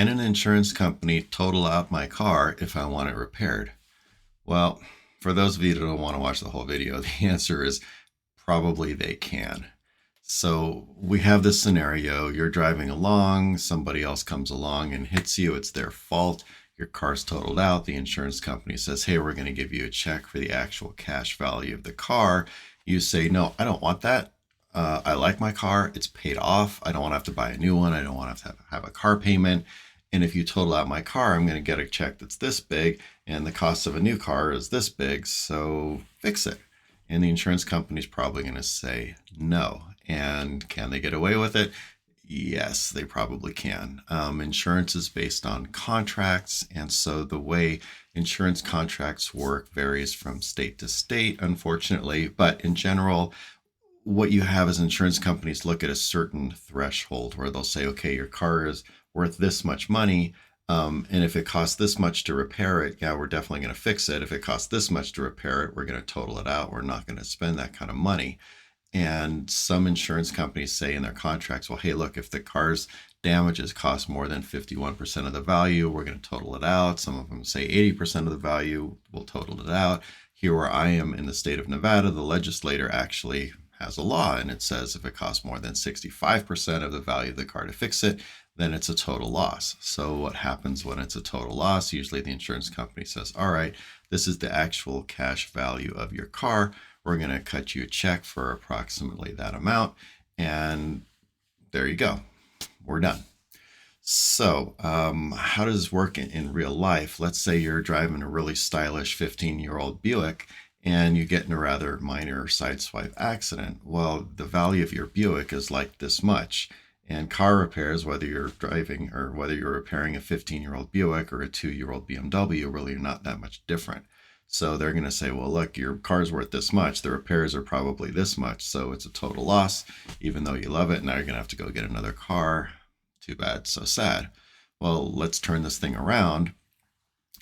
Can an insurance company total out my car if I want it repaired? Well, for those of you that don't want to watch the whole video, the answer is probably they can. So we have this scenario, you're driving along, somebody else comes along and hits you, it's their fault, your car's totaled out, the insurance company says, hey, we're going to give you a check for the actual cash value of the car. You say, no, I don't want that. I like my car, it's paid off, I don't want to have to buy a new one, I don't want to have a car payment. And if you total out my car, I'm going to get a check that's this big, and the cost of a new car is this big, so fix it. And the insurance company's probably going to say no. And can they get away with it? Yes, they probably can. Insurance is based on contracts, and so the way insurance contracts work varies from state to state, unfortunately. But in general, what you have is insurance companies look at a certain threshold where they'll say, okay, your car is worth this much money. And if it costs this much to repair it, yeah, we're definitely going to fix it. If it costs this much to repair it, we're going to total it out. We're not going to spend that kind of money. And some insurance companies say in their contracts, well, hey, look, if the car's damages cost more than 51% of the value, we're going to total it out. Some of them say 80% of the value, we'll total it out. Here where I am in the state of Nevada, the legislator actually has a law, and it says if it costs more than 65% of the value of the car to fix it, then it's a total loss. So what happens when it's a total loss? Usually the insurance company says, all right, this is the actual cash value of your car. We're going to cut you a check for approximately that amount. And there you go. We're done. So how does this work in real life? Let's say you're driving a really stylish 15-year-old Buick and you get in a rather minor sideswipe accident. Well, the value of your Buick is like this much. And car repairs, whether you're driving or whether you're repairing a 15-year-old Buick or a 2-year-old BMW, really are not that much different. So they're going to say, well, look, your car's worth this much. The repairs are probably this much. So it's a total loss, even though you love it. Now you're going to have to go get another car. Too bad, so sad. Well, let's turn this thing around.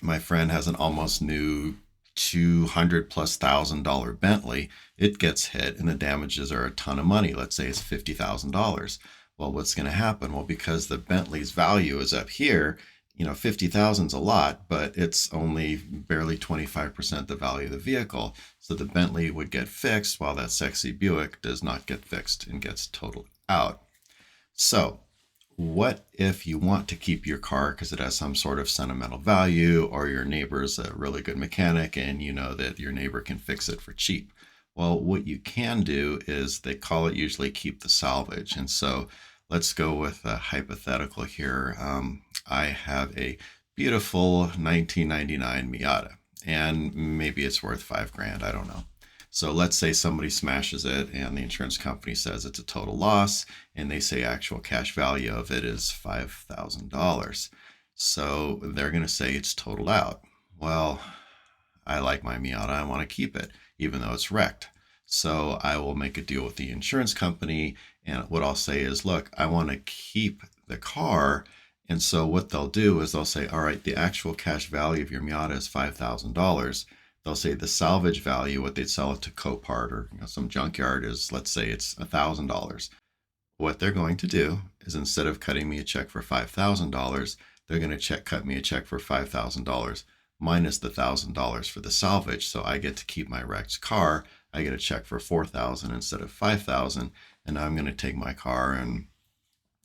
My friend has an almost new $200,000+ Bentley. It gets hit and the damages are a ton of money. Let's say it's $50,000. Well, what's going to happen? Well, because the Bentley's value is up here, 50,000 is a lot, but it's only barely 25% the value of the vehicle. So the Bentley would get fixed while that sexy Buick does not get fixed and gets totaled out. So what if you want to keep your car because it has some sort of sentimental value, or your neighbor's a really good mechanic and you know that your neighbor can fix it for cheap? Well, what you can do is they call it usually keep the salvage. And so let's go with a hypothetical here. I have a beautiful 1999 Miata, and maybe it's worth $5,000. I don't know. So let's say somebody smashes it and the insurance company says it's a total loss, and they say actual cash value of it is $5,000. So they're going to say it's totaled out. Well, I like my Miata. I want to keep it, even though it's wrecked. So I will make a deal with the insurance company. And what I'll say is, look, I want to keep the car. And so what they'll do is they'll say, all right, the actual cash value of your Miata is $5,000. They'll say the salvage value, what they'd sell it to Copart or some junkyard, is, let's say it's $1,000. What they're going to do is, instead of cutting me a check for $5,000, they're going to cut me a check for $5,000 minus the $1,000 for the salvage. So I get to keep my wrecked car. I get a check for $4,000 instead of $5,000. And I'm going to take my car and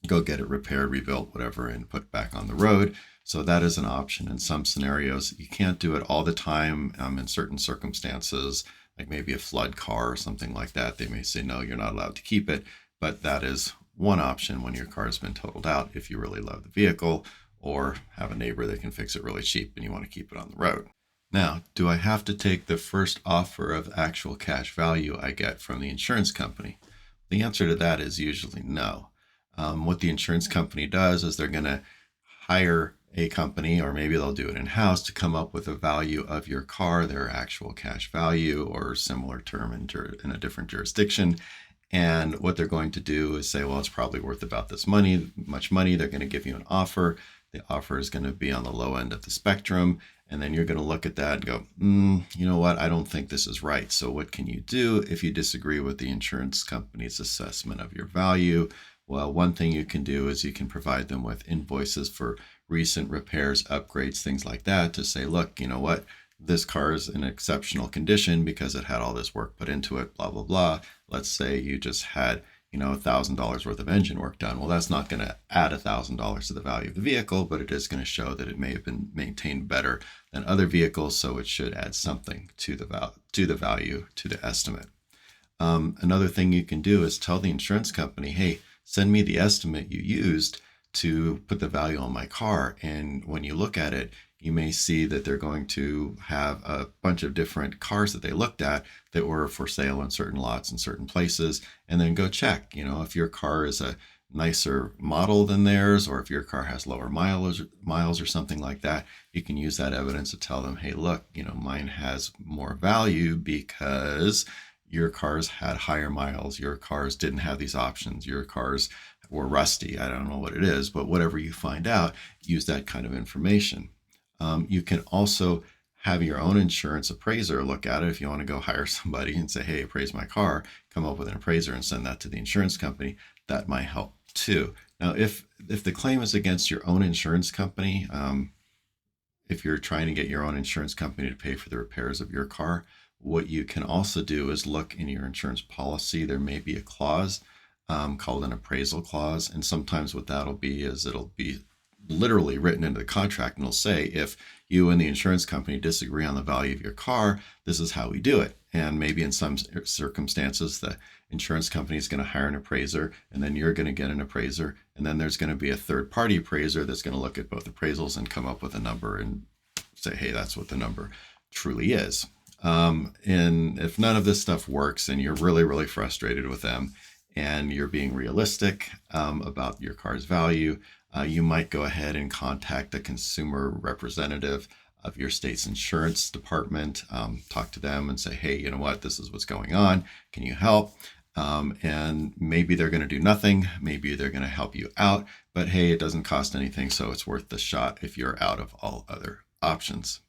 go get it repaired, rebuilt, whatever, and put back on the road. So that is an option in some scenarios. You can't do it all the time. In certain circumstances, like maybe a flood car or something like that, they may say, no, you're not allowed to keep it. But that is one option when your car has been totaled out, if you really love the vehicle or have a neighbor that can fix it really cheap and you want to keep it on the road. Now, do I have to take the first offer of actual cash value I get from the insurance company? The answer to that is usually no. What the insurance company does is they're going to hire a company, or maybe they'll do it in-house, to come up with a value of your car, their actual cash value or similar term in a different jurisdiction. And what they're going to do is say, well, it's probably worth about this much money. They're going to give you an offer. The offer is going to be on the low end of the spectrum. And then you're going to look at that and go, you know what? I don't think this is right. So what can you do if you disagree with the insurance company's assessment of your value? Well, one thing you can do is you can provide them with invoices for recent repairs, upgrades, things like that to say, look, you know what? This car is in exceptional condition because it had all this work put into it, blah, blah, blah. Let's say you just had, $1,000 worth of engine work done. Well, that's not going to add $1,000 to the value of the vehicle, but it is going to show that it may have been maintained better than other vehicles. So it should add something to the value, to the estimate. Another thing you can do is tell the insurance company, hey, send me the estimate you used to put the value on my car. And when you look at it, you may see that they're going to have a bunch of different cars that they looked at that were for sale in certain lots in certain places. And then go check, if your car is a nicer model than theirs, or if your car has lower miles or something like that, you can use that evidence to tell them, hey, look, mine has more value because your cars had higher miles, your cars didn't have these options, your cars were rusty. I don't know what it is, but whatever you find out, use that kind of information. You can also have your own insurance appraiser look at it if you want to go hire somebody and say, hey, appraise my car, come up with an appraiser and send that to the insurance company. That might help too. Now, if the claim is against your own insurance company, if you're trying to get your own insurance company to pay for the repairs of your car, what you can also do is look in your insurance policy. There may be a clause called an appraisal clause. And sometimes what that'll be is it'll be literally written into the contract, and it'll say, if you and the insurance company disagree on the value of your car, this is how we do it. And maybe in some circumstances, the insurance company is going to hire an appraiser, and then you're going to get an appraiser. And then there's going to be a third party appraiser that's going to look at both appraisals and come up with a number and say, hey, that's what the number truly is. And if none of this stuff works and you're really, really frustrated with them and you're being realistic about your car's value, you might go ahead and contact a consumer representative of your state's insurance department, talk to them and say, hey, you know what, this is what's going on. Can you help? And maybe they're going to do nothing. Maybe they're going to help you out. But hey, it doesn't cost anything, so it's worth the shot if you're out of all other options.